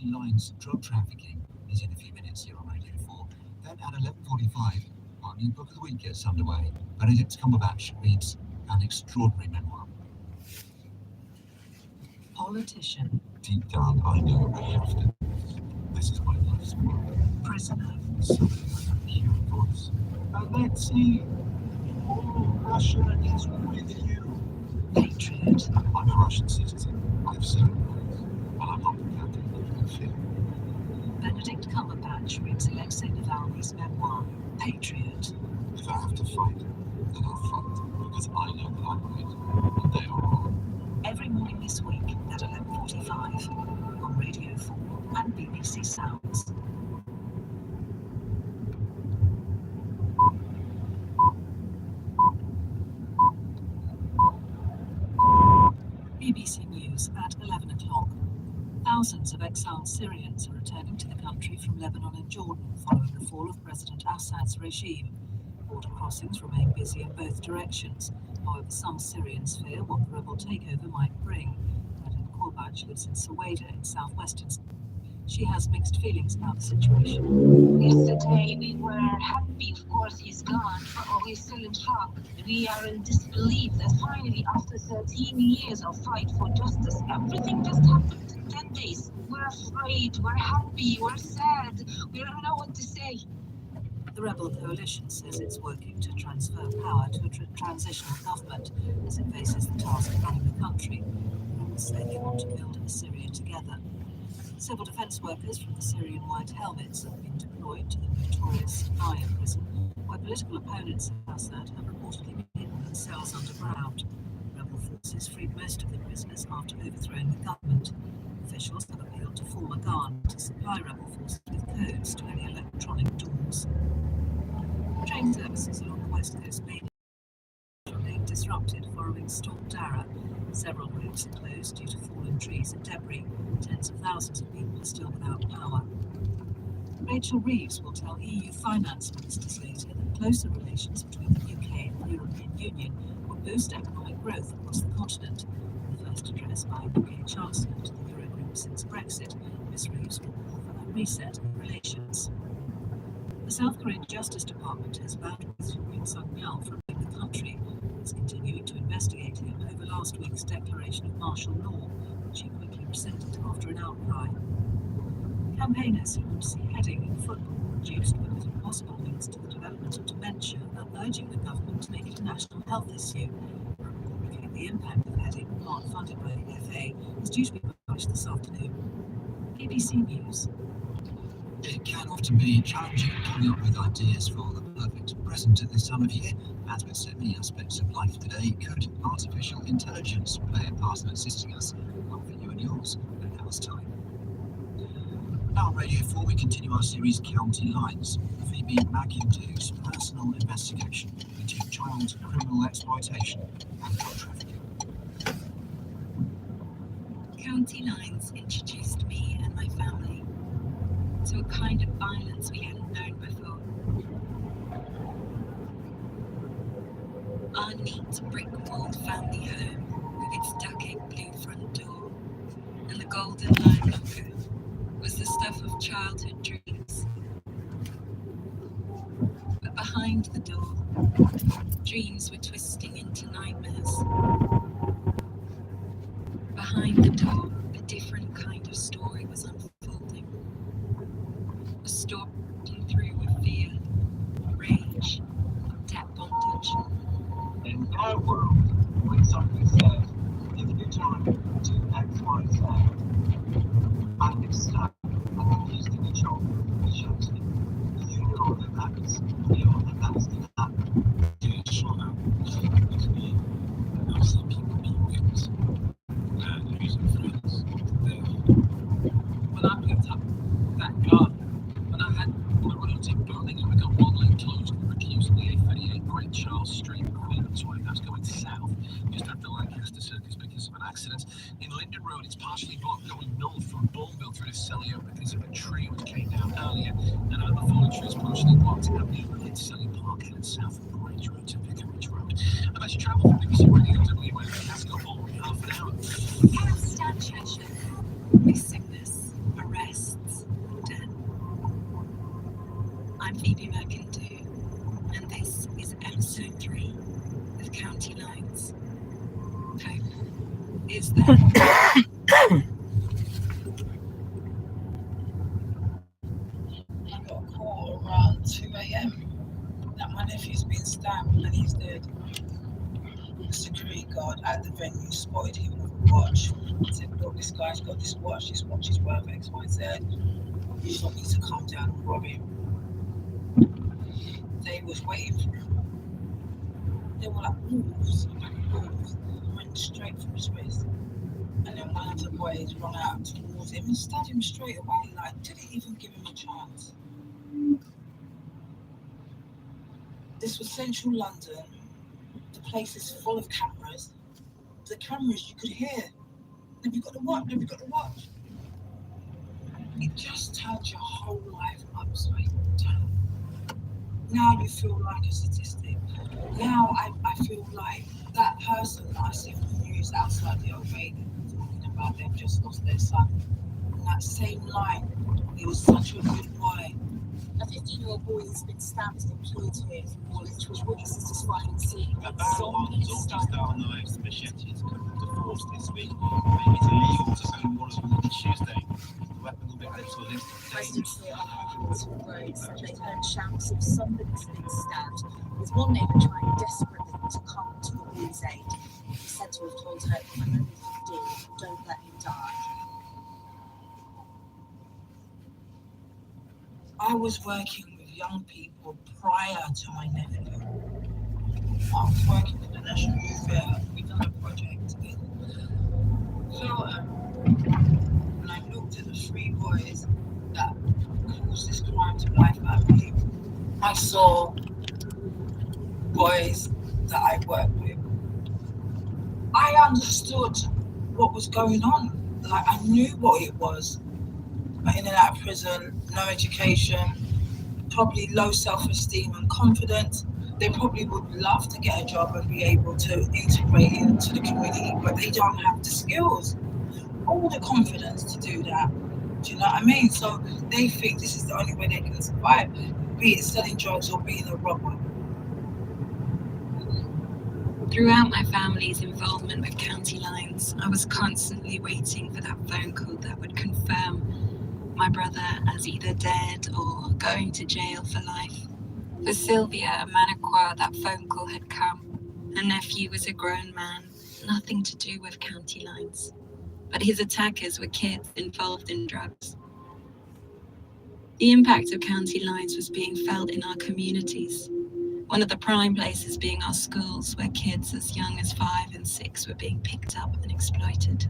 Lines drug trafficking is in a few minutes here on Radio 4. Then at 11:45, our new book of the week gets underway. Benedict Cumberbatch reads an extraordinary memoir. Politician. Deep down, I know I have to. This is my life's work. Prisoner. Something like a pure voice. Alexei, oh, Russia is with you. Patriot. I'm a Russian citizen. I've served, and I'm not prepared to live in fear. Benedict Cumberbatch reads Alexei Navalny's memoir, Patriot. If I have to fight, then I'll fight, because I know that I'm right, and they are wrong. Every morning this week at 11:45 on Radio 4 and BBC Sounds. BBC News at 11 o'clock. Thousands of exiled Syrians are returning to the country from Lebanon and Jordan following the fall of President Assad's regime. Border crossings remain busy in both directions. However, some Syrians fear what the rebel takeover might bring. Madeleine Corbach lives in Saweda in southwestern. She has mixed feelings about the situation. Yesterday we were happy, of course he's gone, but we're still in shock. We are in disbelief that finally, after 13 years of fight for justice, everything just happened in 10 days. We're afraid, we're happy, we're sad, we don't know what to say. The rebel coalition says it's working to transfer power to a transitional government as it faces the task of running the country. The rebels say they want to build Syria together. Civil defence workers from the Syrian White Helmets have been deployed to the notorious Maya prison, where political opponents of Assad have reportedly been hidden in cells underground. Rebel forces freed most of the prisoners after overthrowing the government. Officials have appealed to former guard to supply rebel forces with codes to any electronic doors. Train services along the west coast may remain disrupted following Storm Dara. Several routes are closed due to fallen trees and debris. Tens of thousands of people are still without power. Rachel Reeves will tell EU finance ministers later that closer relations between the UK and the European Union will boost economic growth across the continent. In the first address by UK Chancellor to the Eurogroup since Brexit, Ms Reeves will call for a reset in relations. The South Korean Justice Department has banned Yoon Suk-yeol from leaving the country. It's continuing to investigate him over last week's declaration of martial law, which he quickly rescinded after an outcry. Campaigners who want to see heading in football reduced because of possible links to the development of dementia are urging the government to make it a national health issue. A report looking at the impact of heading, part funded by the FA, is due to be published this afternoon. BBC News. It can often be challenging coming up with ideas for the perfect present at this time of year. As with so many aspects of life today, could artificial intelligence play a part in assisting us? Not for you and yours, but now's time. Now on Radio 4, we continue our series County Lines. Phoebe McIndoe's personal investigation into child criminal exploitation and drug trafficking. County Lines introduced me and my family to a kind of violence we hadn't known before. Our neat brick-walled family home with its ducking blue front door and the golden line locker was the stuff of childhood dreams. But behind the door, dreams were twisting into nightmares. Behind the door, a different kind of story was unfolding. A story through with fear, our world, when somebody says, if you time to X, Y, Z, and it's stuck, and then he's going to chop the shuts in, you know that that's going to happen. Do it short out. To me, I've seen people being whipped and losing friends. When I picked up that gun, when I had my relative building and we got one leg closed, we were accused of the A38 Great Charles Street, Queensway. That's going south, just after Lancaster Circus because of an accident. In Linden Road, it's partially blocked going north from Bourneville through to Selly because of a tree which came down earlier, and other fallen trees partially blocked out the overhead Selly Park headed south from Grange Road to Vicarage Road. And that's travel from BBC Radio WA to Casco Hall in half an hour. Can't stand Cheshire. Sickness, arrests, death. I'm Phoebe McIntyre, and this is episode 3 of County Lines. Hope is there. I got a call around 2 a.m. that my nephew's been stabbed and he's dead. The security guard at the venue spotted him with a watch. He said, look, this guy's got this watch is worth X, Y, Z. You just want me to come down and rob him. They was waiting for him. They were like wolves, went straight for his wrist. And then one of the boys ran out towards him and stabbed him straight away, like didn't even give him a chance. This was central London. The place is full of cameras. The cameras you could hear. Have you got the watch? Have you got the watch? It just turns your whole life upside down. Now you feel like a statistic. Now I feel like that person that I see on the news outside the Old Bailey talking about they've just lost their son. And that same line, he was such a good boy. A 15-year-old boy has been stabbed and killed here, which witnesses describing seeing A barrel of Dorchester knives, machetes, come to force this week. It's illegal to sell one of them on Tuesday. The weapon will be added to a list of residents here are moving to roads. They heard shouts of somebody's been stabbed, with one neighbour trying desperately to come to the boy's aid. He's said to have told her, I'm only 15, don't let him die. I was working with young people prior to my nephew. I was working with the National Youth Fair. We've done a project in Feltham. And I looked at the 3 boys that caused this crime to my family. I saw boys that I worked with. I understood what was going on. Like I knew what it was. In and out of prison, no education, probably low self-esteem and confidence. They probably would love to get a job and be able to integrate into the community, but they don't have the skills or the confidence to do that. Do you know what I mean? So they think this is the only way they can survive, be it selling drugs or being a robber. Throughout my family's involvement with County Lines, I was constantly waiting for that phone call that would confirm my brother as either dead or going to jail for life. For Sylvia and Manaqua, that phone call had come. Her nephew was a grown man, nothing to do with County Lines. But his attackers were kids involved in drugs. The impact of County Lines was being felt in our communities. One of the prime places being our schools, where kids as young as 5 and 6 were being picked up and exploited.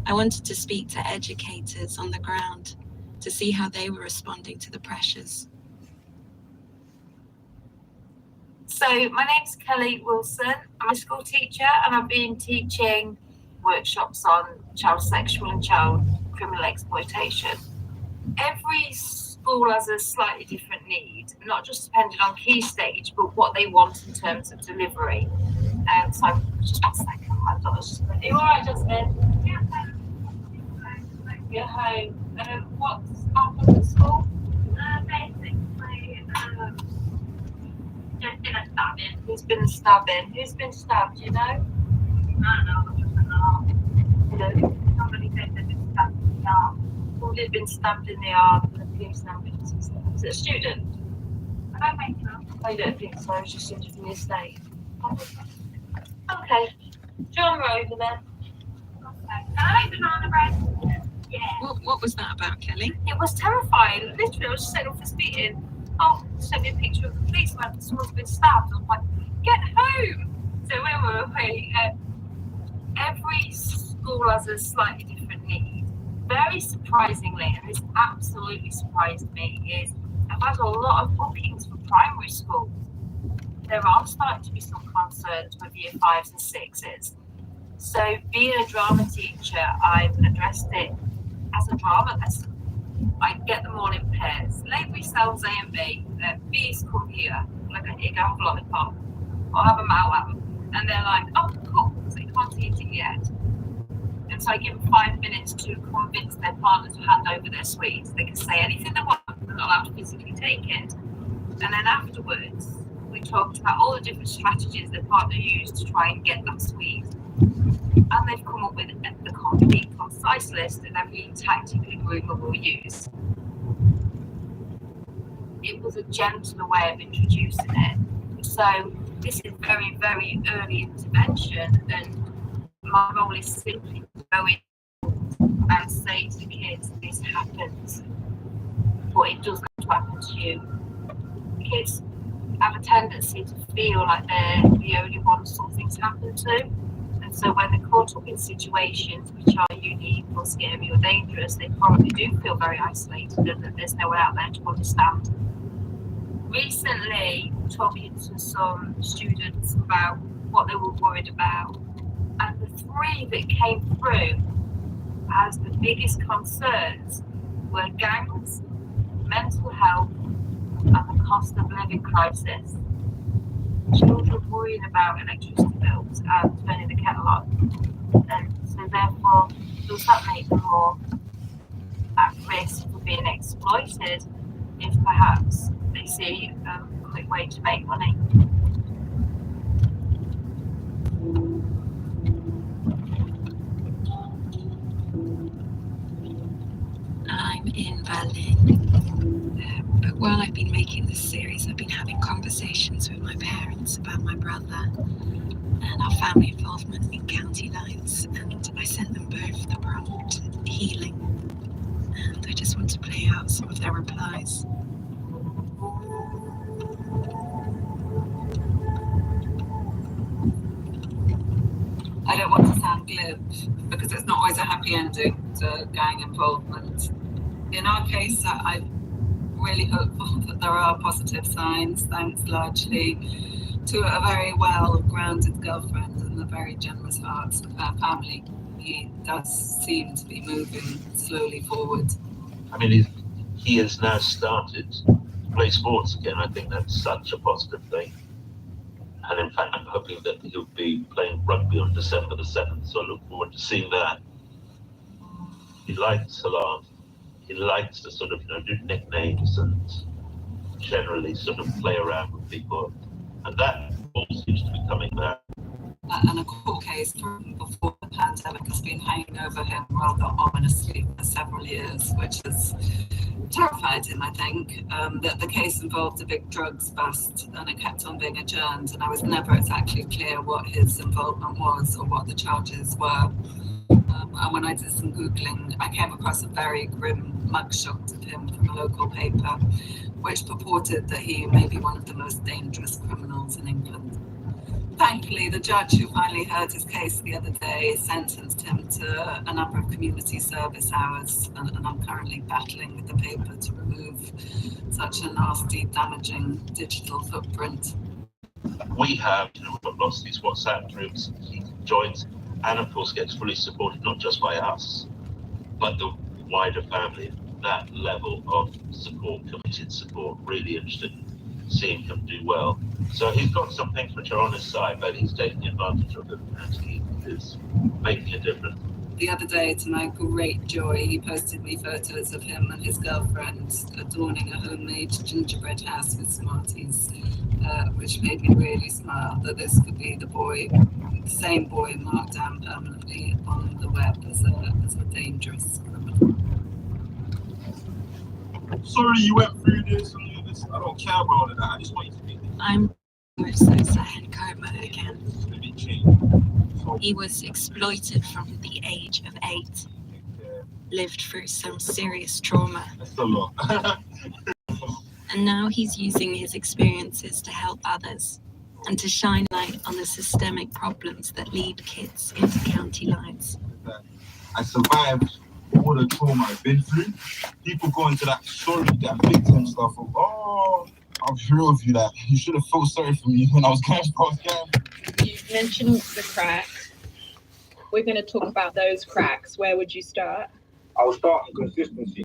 I wanted to speak to educators on the ground to see how they were responding to the pressures. So my name's Kelly Wilson. I'm a school teacher and I've been teaching workshops on child sexual and child criminal exploitation. Every school has a slightly different need, not just depending on key stage, but what they want in terms of delivery. So just one second, my daughter's just going to do. All right, Jasmine? Yeah, thanks. Get home. What's happened at school? Basically, there's been a stabbing. Who's been stabbing? Who's been stabbed, you know? I don't know, just an arm. Somebody said they've been stabbed in the arm. Somebody's been stabbed in the arm and the police and ambulance and stuff. Is it a student? I don't think so. I don't think so. It's just somebody from the estate. Okay. Drama over then. Okay. Can I make banana bread? Yeah. What was that about, Kelly? It was terrifying. Literally, I was just setting off this meeting. Oh, sent me a picture of the policeman. Someone's been stabbed. I was like, get home. So when we were away, every school has a slightly different need. Very surprisingly, and this absolutely surprised me, is I've had a lot of bookings for primary schools. There are starting to be some concerns with year 5s and 6s. So being a drama teacher, I've addressed it as a drama lesson. I get them all in pairs. Labour sells A and B. B's come here. Like a go have a lollipop. I'll have a mouth at them. And they're like, oh, cool. So they can't eat it yet. And so I give them 5 minutes to convince their partner to hand over their sweets. They can say anything they want, they're not allowed to physically take it. And then afterwards, we talked about all the different strategies their partner used to try and get that sweet. And they've come up with the complete, concise list of every tactic the groomer will use. It was a gentler way of introducing it. So this is very, very early intervention, and my role is simply to go in and say to kids, this happens, but it doesn't happen to you. Kids have a tendency to feel like they're the only ones something's happened to. And so when they're caught up in situations which are unique or scary or dangerous, they probably do feel very isolated and that there's no one out there to understand. Recently, talking to some students about what they were worried about, and the three that came through as the biggest concerns were gangs, mental health, and the cost of living crisis. Children worrying about electricity bills and turning the kettle on. And so therefore, does that make them more at risk for being exploited if perhaps they see a quick way to make money? I'm in Berlin. But while I've been making this series, I've been having conversations with my parents about my brother and our family involvement in county lines, and I sent them both the prompt healing, and I just want to play out some of their replies. I don't want to sound glib because it's not always a happy ending to gang involvement. In our case, I'm really hopeful that there are positive signs, thanks largely to a very well-grounded girlfriend and the very generous hearts of her family. He does seem to be moving slowly forward. I mean, he has now started to play sports again. I think that's such a positive thing. And in fact, I'm hoping that he'll be playing rugby on December the 7th, so I look forward to seeing that. He likes to laugh. He likes to sort of, do nicknames and generally sort of play around with people. And that all seems to be coming back. And a court case from before the pandemic has been hanging over him rather ominously for several years, which has terrified him, I think. That the case involved a big drugs bust and it kept on being adjourned, and I was never exactly clear what his involvement was or what the charges were. And when I did some Googling, I came across a very grim mugshot of him from a local paper, which purported that he may be one of the most dangerous criminals in England. Thankfully, the judge who finally heard his case the other day sentenced him to a number of community service hours, and I'm currently battling with the paper to remove such a nasty, damaging digital footprint. We have, we've lots of these WhatsApp groups he joins, and of course gets fully supported not just by us, but the wider family. That level of support, committed support, really interested in seeing him do well. So he's got some things which are on his side, but he's taking advantage of them, and he is making a difference. The other day, to my great joy, he posted me photos of him and his girlfriend adorning a homemade gingerbread house with Smarties, which made me really smile that this could be the same boy marked down permanently on the web as a dangerous criminal. Sorry you went through this and all this. I don't care about all of that. I just want you to be. I'm so sad, coma again. It's going to be changed. He was exploited from the age of 8, lived through some serious trauma, That's a lot. and now he's using his experiences to help others and to shine light on the systemic problems that lead kids into county lines. I survived all the trauma I've been through. People go into that victim stuff of, oh, I'm sure of you that you should have felt sorry for me when I was going. You mentioned the cracks. We're going to talk about those cracks. Where would you start? I'll start on consistency.